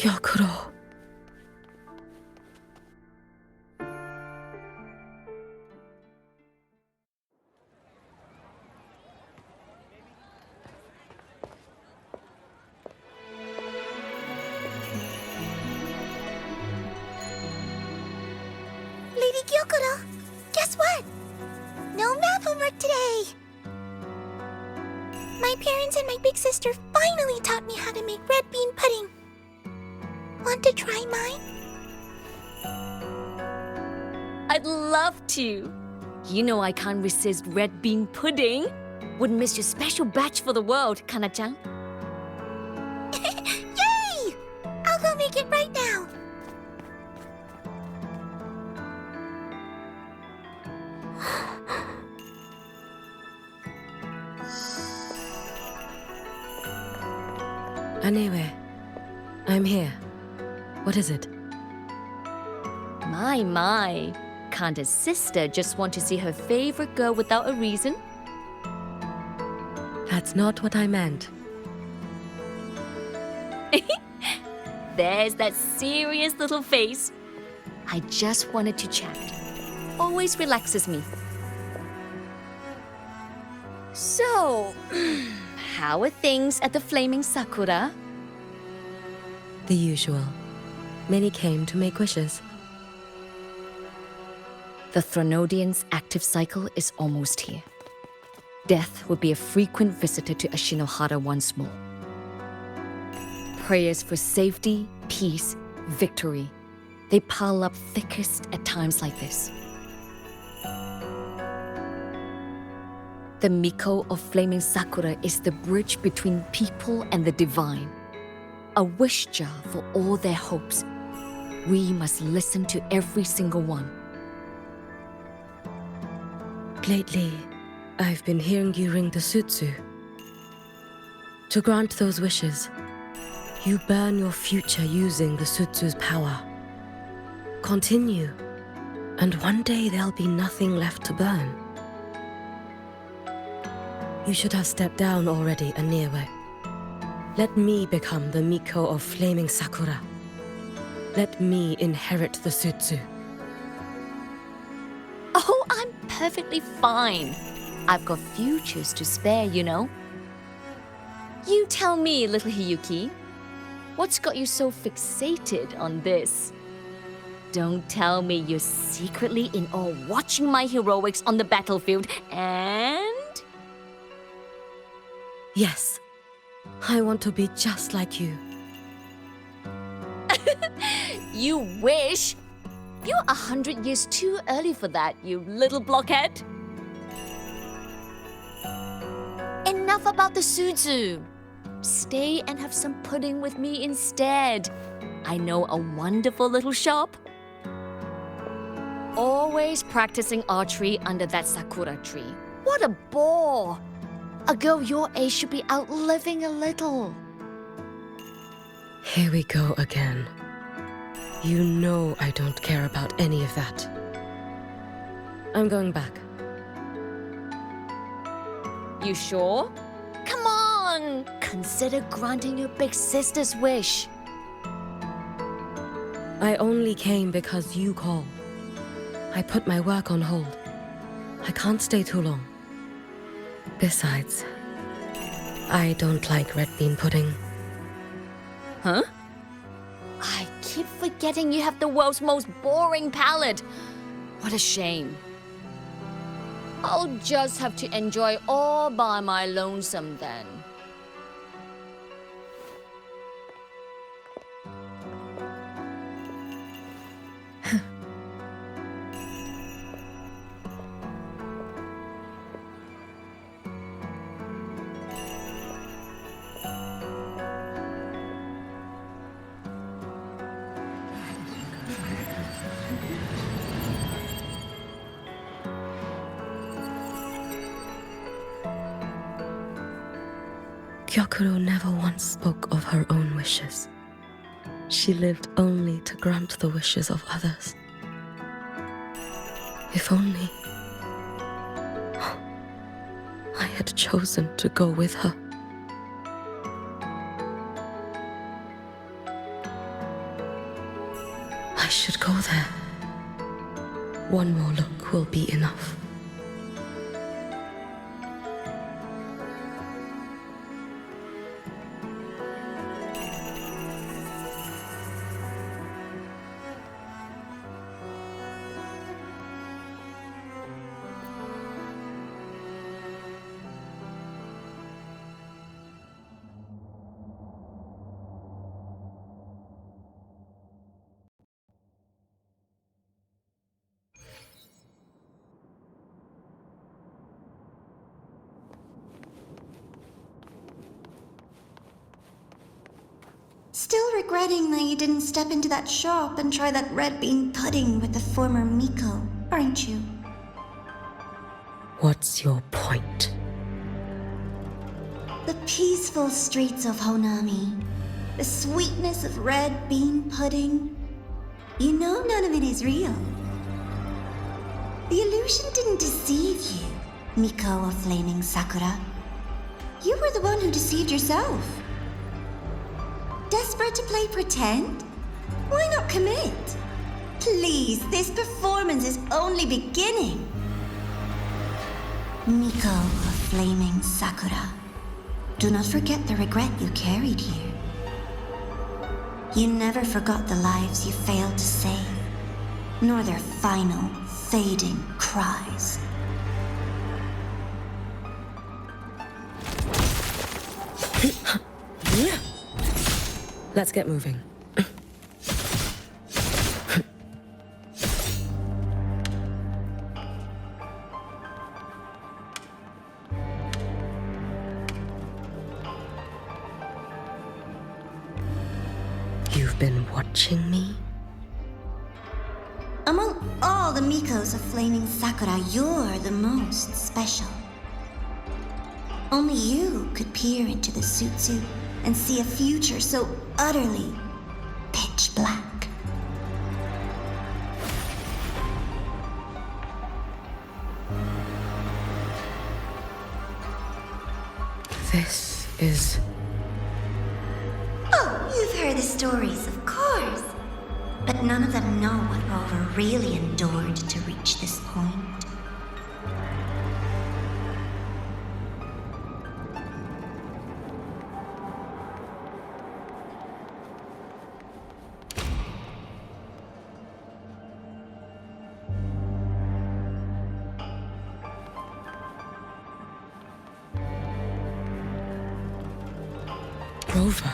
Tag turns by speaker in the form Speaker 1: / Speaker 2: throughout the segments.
Speaker 1: Gyokuro.
Speaker 2: Lady Gyokuro, guess what? No math homework today! My parents and my big sister finally taught me how to make red bean pudding. Want to try mine?
Speaker 3: I'd love to. You know I can't resist red bean pudding. Wouldn't miss your special batch for the world, Kana-chan.
Speaker 2: Yay! I'll go make it right now.
Speaker 1: Anyway, I'm here. What is it?
Speaker 3: My. Can't a sister just want to see her favorite girl without a reason?
Speaker 1: That's not what I meant.
Speaker 3: There's that serious little face. I just wanted to chat. Always relaxes me. So, how are things at the Flaming Sakura?
Speaker 1: The usual. Many came to make wishes.
Speaker 3: The Thronodian's active cycle is almost here. Death will be a frequent visitor to Ashinohara once more. Prayers for safety, peace, victory. They pile up thickest at times like this. The Miko of Flaming Sakura is the bridge between people and the divine. A wish jar for all their hopes. We must listen to every single one.
Speaker 1: Lately, I've been hearing you ring the sutsu. To grant those wishes, you burn your future using the sutsu's power. Continue, and one day there'll be nothing left to burn. You should have stepped down already, Aniewe. Let me become the Miko of Flaming Sakura. Let me inherit the sutsu.
Speaker 3: Oh, I'm perfectly fine. I've got futures to spare, you know. You tell me, little Hiyuki, what's got you so fixated on this? Don't tell me you're secretly in awe watching my heroics on the battlefield and...
Speaker 1: Yes, I want to be just like you.
Speaker 3: You wish! You're 100 years too early for that, you little blockhead. Enough about the sutsu. Stay and have some pudding with me instead. I know a wonderful little shop. Always practicing archery under that sakura tree. What a bore! A girl your age should be out living a little.
Speaker 1: Here we go again. You know I don't care about any of that. I'm going back.
Speaker 3: You sure? Come on! Consider granting your big sister's wish.
Speaker 1: I only came because you called. I put my work on hold. I can't stay too long. Besides, I don't like red bean pudding.
Speaker 3: Huh? I keep forgetting you have the world's most boring palate. What a shame. I'll just have to enjoy all by my lonesome then.
Speaker 1: Gyokuro never once spoke of her own wishes. She lived only to grant the wishes of others. If only I had chosen to go with her. should go there. One more look will be enough.
Speaker 2: Still regretting that you didn't step into that shop and try that red bean pudding with the former Miko, aren't you?
Speaker 1: What's your point?
Speaker 2: The peaceful streets of Honami, the sweetness of red bean pudding. You know none of it is real. The illusion didn't deceive you, Miko of Flaming Sakura. You were the one who deceived yourself. Desperate to play pretend? Why not commit? Please, this performance is only beginning. Miko of Flaming Sakura, do not forget the regret you carried here. You never forgot the lives you failed to save, nor their final, fading cries.
Speaker 1: Let's get moving. You've been watching me?
Speaker 2: Among all the Mikos of Flaming Sakura, you're the most special. Only you could peer into the Sutsu and see a future so utterly pitch black.
Speaker 1: This is...
Speaker 2: Oh, you've heard the stories, of course. But none of them know what Rover really endured to reach this point.
Speaker 1: Rover.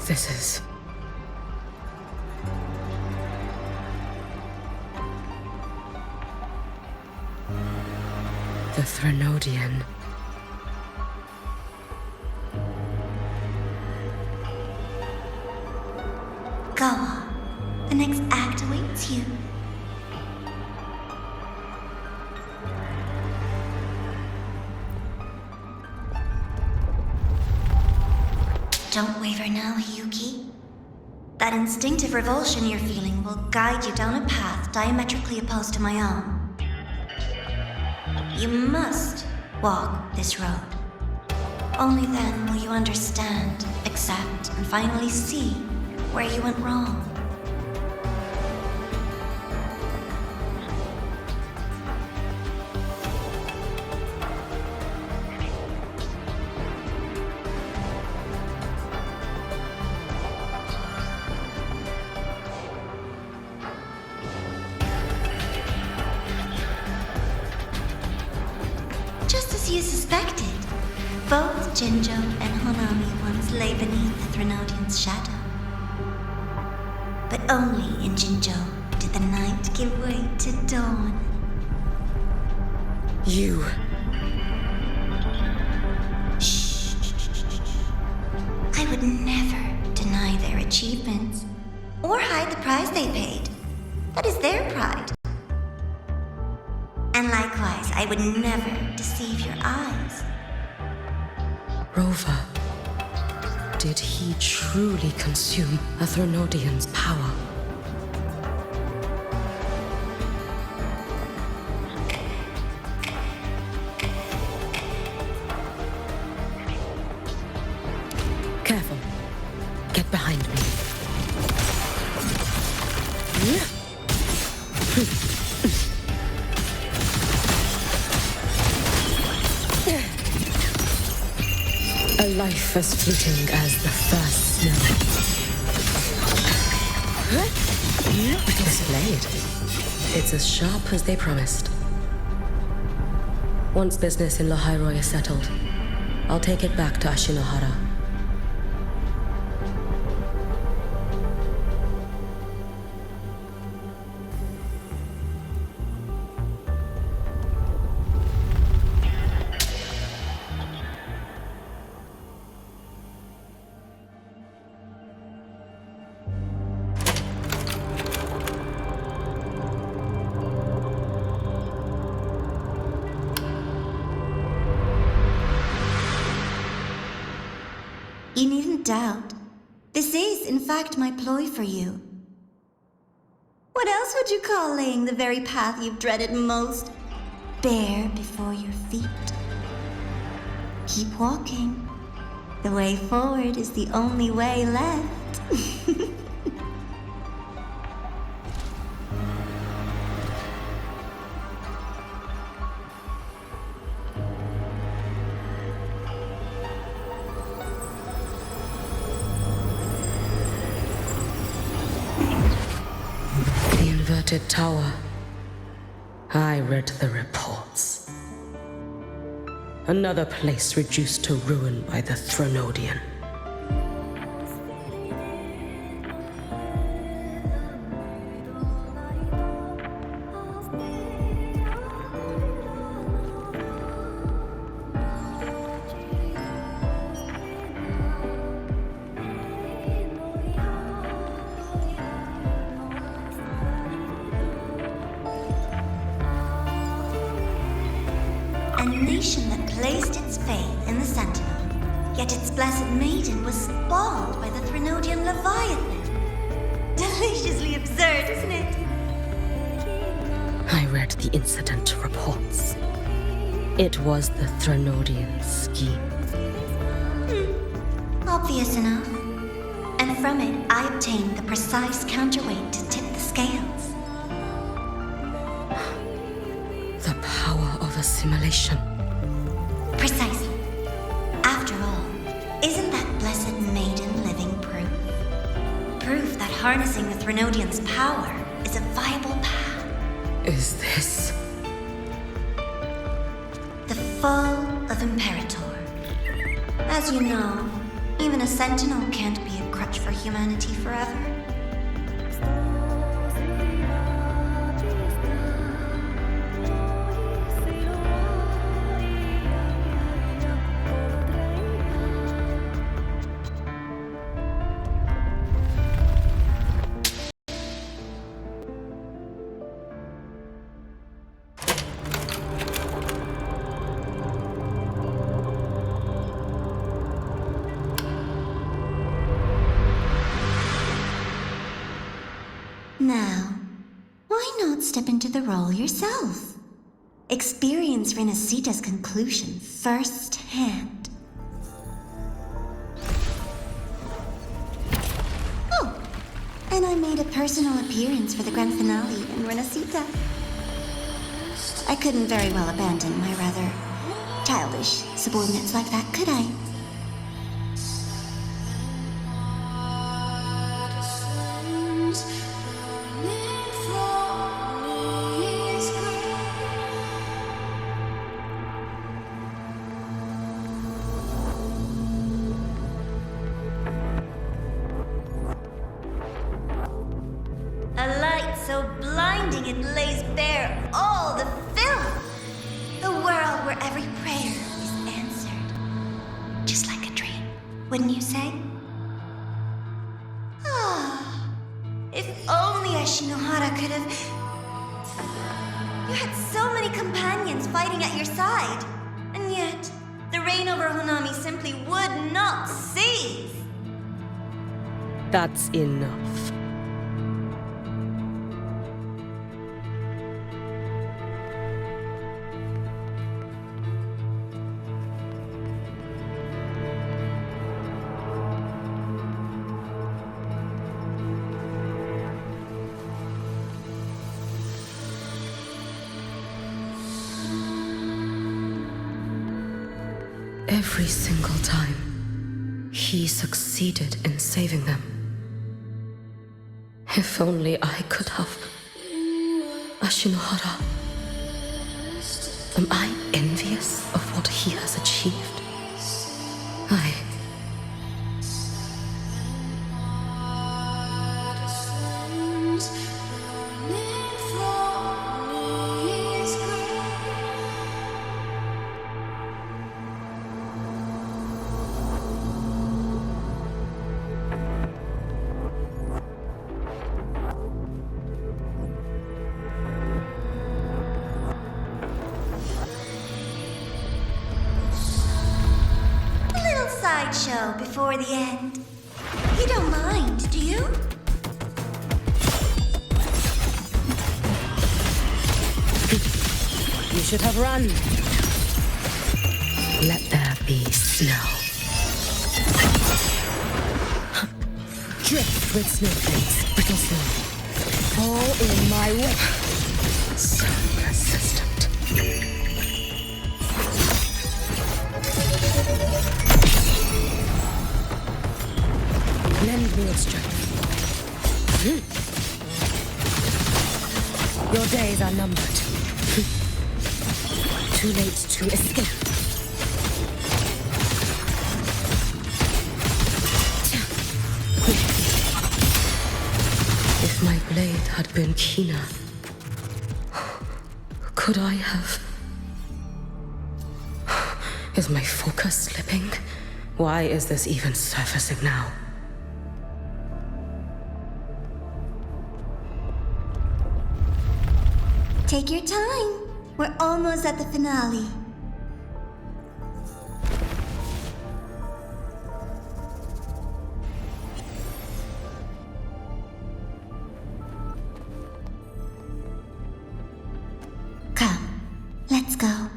Speaker 1: This is... the Threnodian.
Speaker 2: Go on. The next act awaits you. Don't waver now, Hiyuki. That instinctive revulsion you're feeling will guide you down a path diametrically opposed to my own. You must walk this road. Only then will you understand, accept, and finally see where you went wrong. Just as you suspected, both Jinjo and Honami once lay beneath the Threnodian's shadow. But only in Jinjo did the night give way to dawn.
Speaker 1: You...
Speaker 2: Shh. I would never deny their achievements or hide the price they paid. That is their pride. And likewise, I would never deceive your eyes.
Speaker 1: Rover. Did he truly consume a Threnodian's power? A life as fleeting as the first snow. This blade. It's as sharp as they promised. Once business in Lahairoi is settled, I'll take it back to Ashinohara.
Speaker 2: You needn't doubt. This is, in fact, my ploy for you. What else would you call laying the very path you've dreaded most bare before your feet? Keep walking. The way forward is the only way left.
Speaker 1: Inverted tower. I read the reports. Another place reduced to ruin by the Threnodian.
Speaker 2: A nation that placed its faith in the Sentinel, yet its blessed maiden was spawned by the Threnodian Leviathan. Deliciously absurd, isn't it?
Speaker 1: I read the incident reports. It was the Threnodian scheme.
Speaker 2: Obvious enough. And from it, I obtained the precise counterweight to tip the scales.
Speaker 1: The power of assimilation.
Speaker 2: Precisely. After all, isn't that blessed maiden living proof? Proof that harnessing the Threnodian's power is a viable path.
Speaker 1: Is this?
Speaker 2: The fall of Imperator. As you know, even a sentinel can't be a crutch for humanity forever. Now, why not step into the role yourself? Experience Renacita's conclusion firsthand. Oh, and I made a personal appearance for the grand finale in Renacita. I couldn't very well abandon my rather childish subordinates like that, could I? A light so blinding it lays bare all the filth. A world where every prayer is answered. Just like a dream, wouldn't you say? Ah, if only Ashinohara could have... You had so many companions fighting at your side. And yet, the reign over Honami simply would not cease.
Speaker 1: That's enough. every single time, he succeeded in saving them. If only I could have. Ashinohara. Am I envious of what he has achieved?
Speaker 2: Sideshow before the end. You don't mind, do you?
Speaker 1: You should have run. Let there be snow. Drift with snowflakes, brittle snow. Fall in my way. So persistent. Lend me your strength. Your days are numbered. Too late to escape. If my blade had been keener, could I have... Is my focus slipping? Why is this even surfacing now?
Speaker 2: Take your time. We're almost at the finale. Come, let's go.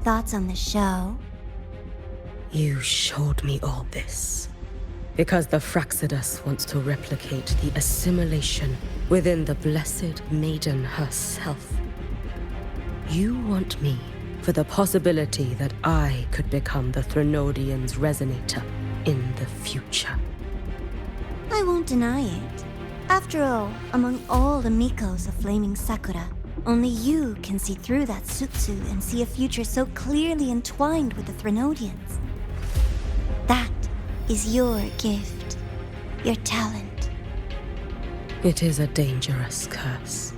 Speaker 2: Thoughts on the show?
Speaker 1: You showed me all this because the Fraxidus wants to replicate the assimilation within the Blessed Maiden herself. You want me for the possibility that I could become the Threnodian's resonator in the future.
Speaker 2: I won't deny it. After all, among all the Mikos of Flaming Sakura, only you can see through that Sutsu and see a future so clearly entwined with the Threnodians. That is your gift, your talent.
Speaker 1: It is a dangerous curse.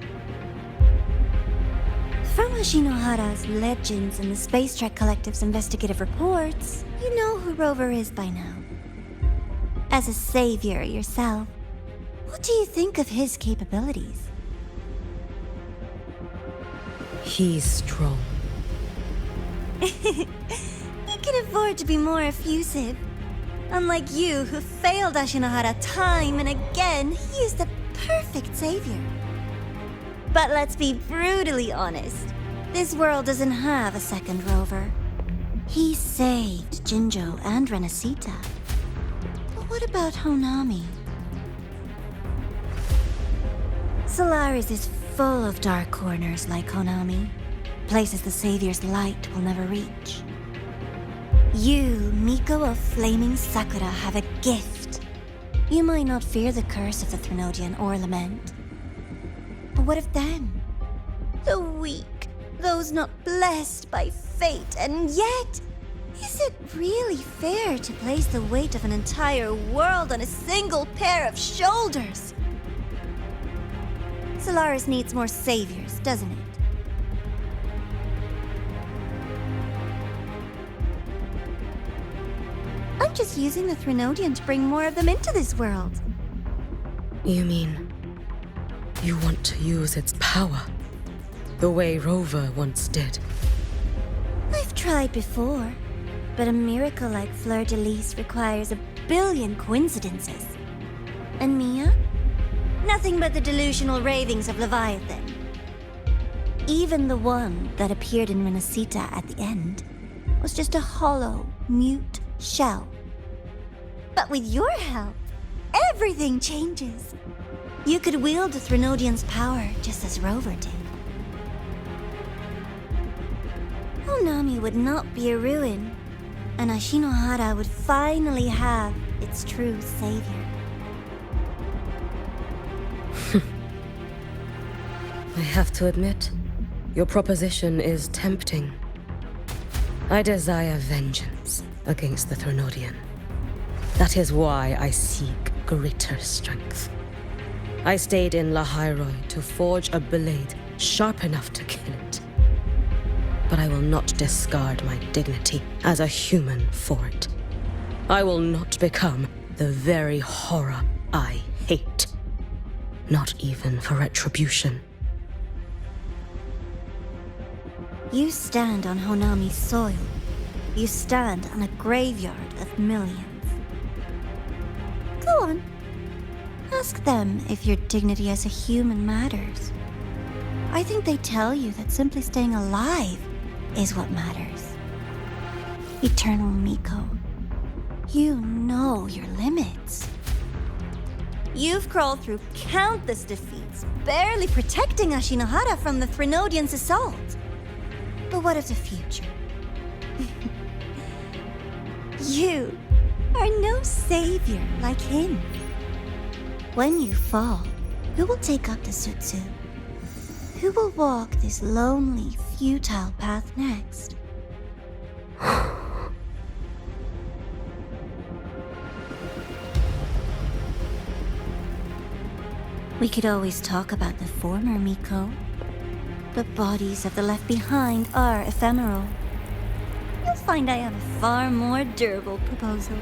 Speaker 2: From Ashinohara's legends and the Space Trek Collective's investigative reports, you know who Rover is by now. As a savior yourself, what do you think of his capabilities?
Speaker 1: He's strong.
Speaker 2: He can afford to be more effusive. Unlike you, who failed Ashinohara time and again, he is the perfect savior. But let's be brutally honest. This world doesn't have a second Rover. He saved Jinjo and Renacita. But what about Honami? Solaris is full of dark corners like Honami. Places the Savior's light will never reach. You, Miko of Flaming Sakura, have a gift. You might not fear the curse of the Threnodian or lament. But what of them? The weak, those not blessed by fate, and yet, is it really fair to place the weight of an entire world on a single pair of shoulders? Solaris needs more saviors, doesn't it? I'm just using the Threnodian to bring more of them into this world.
Speaker 1: You mean you want to use its power the way Rover once did?
Speaker 2: I've tried before, but a miracle like Fleur-de-Lis requires a billion coincidences. And Mia? Nothing but the delusional ravings of Leviathan. Even the one that appeared in Renacita at the end was just a hollow, mute shell. But with your help, everything changes. You could wield the Threnodian's power just as Rover did. Honami would not be a ruin, and Ashinohara would finally have its true savior.
Speaker 1: I have to admit, your proposition is tempting. I desire vengeance against the Threnodian. That is why I seek greater strength. I stayed in Lahairoi to forge a blade sharp enough to kill it. But I will not discard my dignity as a human for it. I will not become the very horror I hate. Not even for retribution.
Speaker 2: You stand on Honami's soil. You stand on a graveyard of millions. Go on. Ask them if your dignity as a human matters. I think they tell you that simply staying alive is what matters. Eternal Miko, you know your limits. You've crawled through countless defeats, barely protecting Ashinohara from the Threnodian's assault. But what of the future? You are no savior like him. When you fall, who will take up the Sutsu? Who will walk this lonely, futile path next? We could always talk about the former Miko. The bodies of the left behind are ephemeral. You'll find I have a far more durable proposal.